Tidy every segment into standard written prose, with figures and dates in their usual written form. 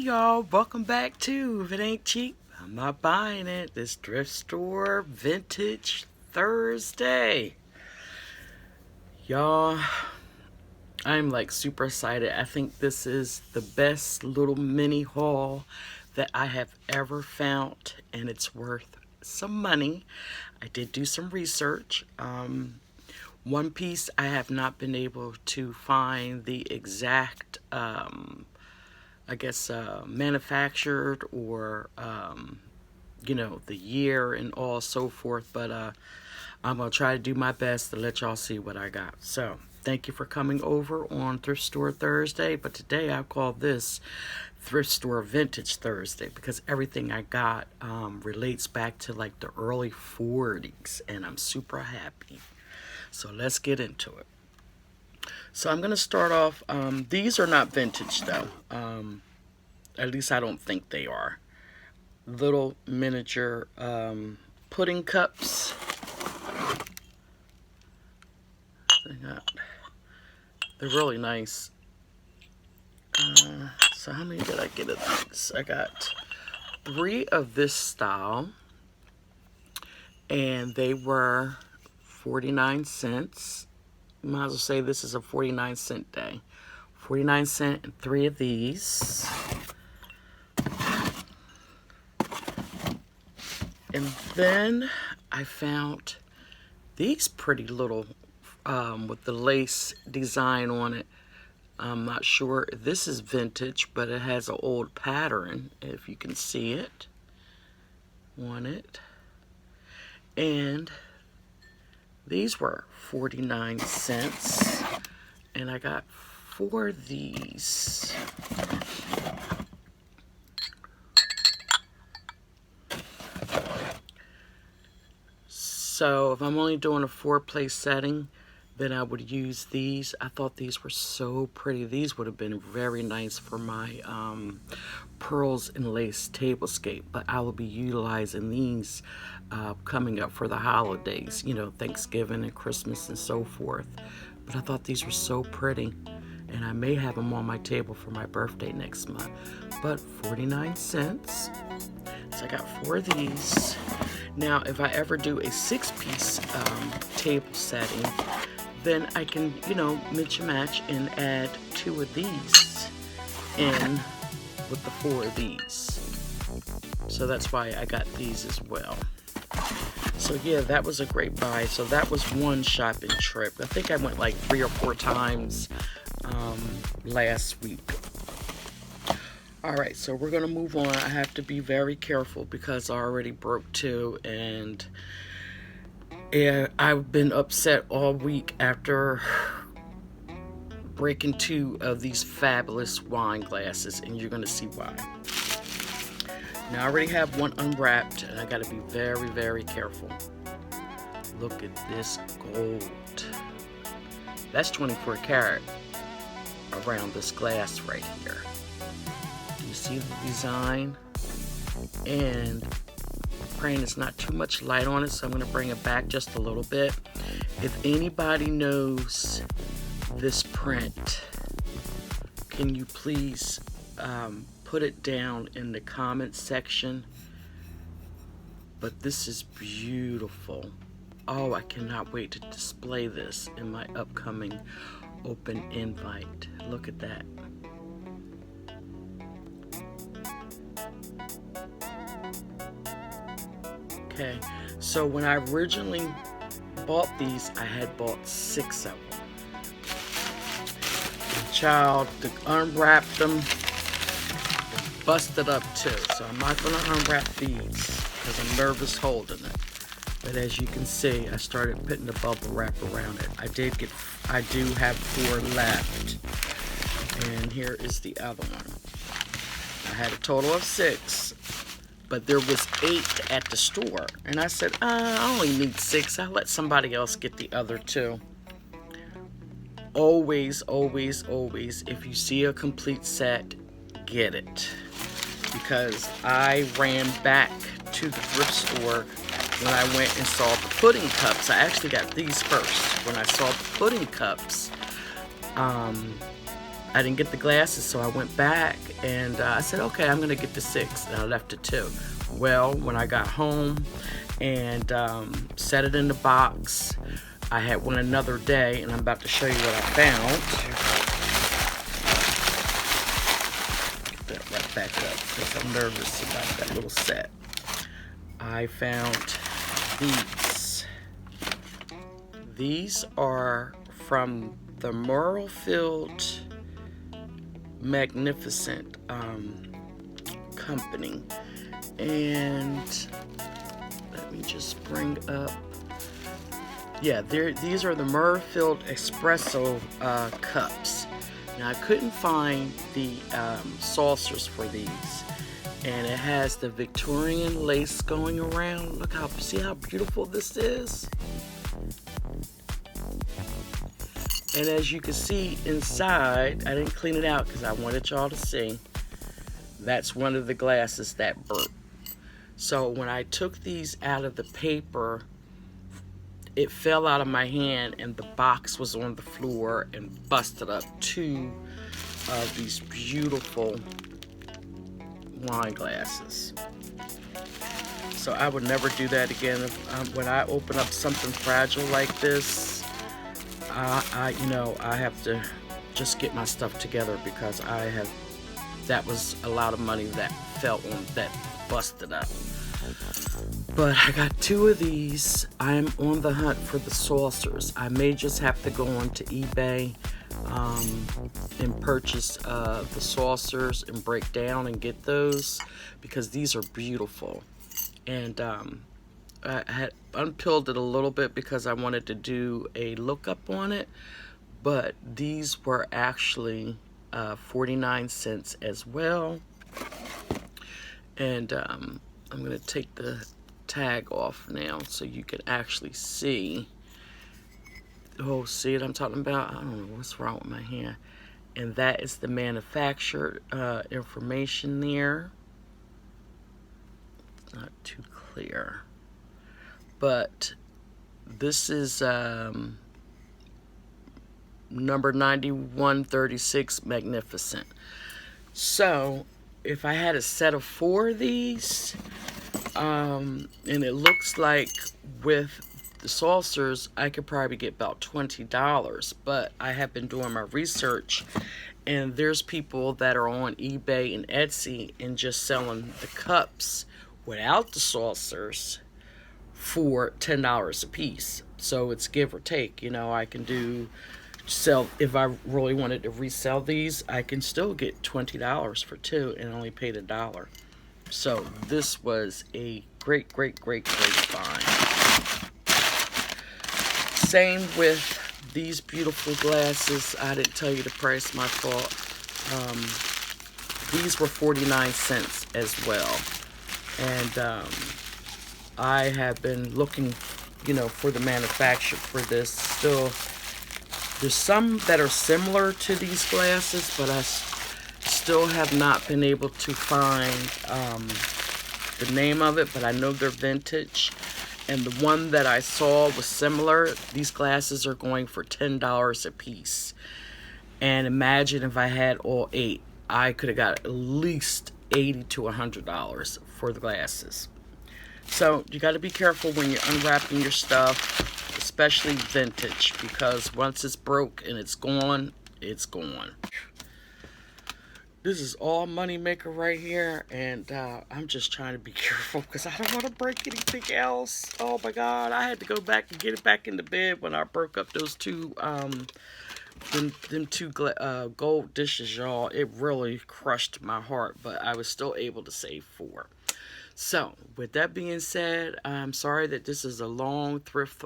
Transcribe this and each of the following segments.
y'all, welcome back to If It Ain't Cheap, I'm Not Buying It. This thrift store vintage Thursday. Y'all, I'm like super excited. I think this is the best little mini haul that I have ever found, and it's worth some money. I did do some research. One piece I have not been able to find the exact manufactured or, the year and all so forth. But I'm going to try to do my best to let y'all see what I got. So, thank you for coming over on Thrift Store Thursday. But today I call this Thrift Store Vintage Thursday because everything I got relates back to like the early 40s. And I'm super happy. So, let's get into it. So I'm going to start off, these are not vintage though, at least I don't think they are. Little miniature pudding cups. They're really nice. So how many did I get of these? I got 3 of this style, and they were 49 cents. Might as well say this is a 49-cent day. 49 cents and 3 of these. And then I found these pretty little with the lace design on it. I'm not sure if this is vintage, but it has an old pattern, if you can see it on it. And these were 49 cents, and I got 4 of these. So if I'm only doing a 4-place setting, then I would use these. I thought these were so pretty. These would have been very nice for my pearls and lace tablescape, but I will be utilizing these coming up for the holidays, Thanksgiving and Christmas and so forth. But I thought these were so pretty, and I may have them on my table for my birthday next month. But 49 cents. So I got 4 of these. Now, if I ever do a 6-piece table setting, then I can, mix and match and add 2 of these in with the 4 of these. So that's why I got these as well. So yeah, that was a great buy. So that was one shopping trip. I think I went like 3 or 4 times last week. All right, so we're gonna move on. I have to be very careful because I already broke 2, and I've been upset all week after breaking 2 of these fabulous wine glasses, and you're gonna see why. Now I already have one unwrapped, and I gotta be very, very careful. Look at this gold. That's 24 karat around this glass right here. Do you see the design? And praying it's not too much light on it, so I'm going to bring it back just a little bit. If anybody knows this print, can you please put it down in the comment section? But this is beautiful. Oh, I cannot wait to display this in my upcoming open invite. Look at that. Okay, so when I originally bought these, I had bought 6 of them. The child unwrapped them and busted up too. So I'm not going to unwrap these because I'm nervous holding it. But as you can see, I started putting the bubble wrap around it. I do have 4 left. And here is the other one. I had a total of 6. But there was 8 at the store. And I said, I only need 6. I'll let somebody else get the other 2. Always, always, always, if you see a complete set, get it. Because I ran back to the thrift store when I went and saw the pudding cups. I actually got these first. When I saw the pudding cups, I didn't get the glasses, so I went back and I said, okay, I'm gonna get the 6, and I left it 2. Well, when I got home and set it in the box, I had one another day, and I'm about to show you what I found. Get that right back up because I'm nervous about that little set. I found these. These are from the Merle-Filled Magnificent company, and let me just bring up, yeah, these are the Merle-Filled espresso cups. Now I couldn't find the saucers for these, and it has the Victorian lace going around. Look how, see how beautiful this is? And as you can see inside, I didn't clean it out because I wanted y'all to see. That's one of the glasses that burnt. So when I took these out of the paper, it fell out of my hand and the box was on the floor and busted up 2 of these beautiful wine glasses. So I would never do that again. When I open up something fragile like this, I have to just get my stuff together because that was a lot of money that fell on, that busted up. But I got 2 of these. I'm on the hunt for the saucers. I may just have to go onto eBay and purchase the saucers and break down and get those because these are beautiful. And I had unpeeled it a little bit because I wanted to do a lookup on it, but these were actually 49 cents as well. And I'm going to take the tag off now so you can actually see. Oh, see what I'm talking about? I don't know what's wrong with my hand. And that is the manufacturer information there. It's not too clear. But this is number 9136 Magnificent. So if I had a set of 4 of these, and it looks like with the saucers I could probably get about $20, but I have been doing my research and there's people that are on eBay and Etsy and just selling the cups without the saucers for $10 a piece. So it's give or take. I can sell, if I really wanted to resell these, I can still get $20 for 2 and only paid $1. So this was a great find. Same with these beautiful glasses. I didn't tell you the price, my fault. These were 49 cents as well. And I have been looking, for the manufacturer for this. Still, there's some that are similar to these glasses, but I still have not been able to find the name of it, but I know they're vintage. And the one that I saw was similar. These glasses are going for $10 a piece. And imagine if I had all 8, I could have got at least $80 to $100 for the glasses. So you got to be careful when you're unwrapping your stuff, especially vintage, because once it's broke and it's gone, it's gone. This is all money maker right here, and I'm just trying to be careful because I don't want to break anything else. Oh my God, I had to go back and get it back in the bed when I broke up those 2 them 2 gold dishes, y'all. It really crushed my heart, but I was still able to save 4. So with that being said, I'm sorry that this is a long thrift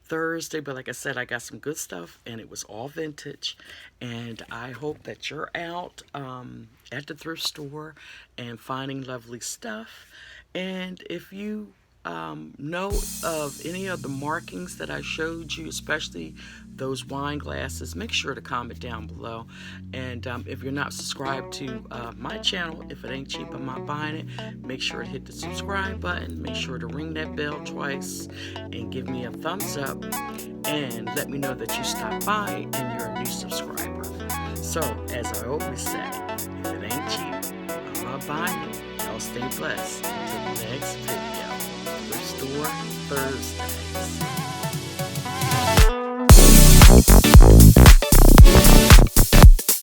Thursday, but like I said, I got some good stuff and it was all vintage, and I hope that you're out at the thrift store and finding lovely stuff. And if you know of any of the markings that I showed you, especially those wine glasses, make sure to comment down below. And if you're not subscribed to my channel, if it ain't cheap, I'm not buying it, make sure to hit the subscribe button, make sure to ring that bell twice and give me a thumbs up and let me know that you stopped by and you're a new subscriber. So, as I always say, if it ain't cheap, I'm not buying it. Y'all stay blessed. Until the next video. Restore Thursdays.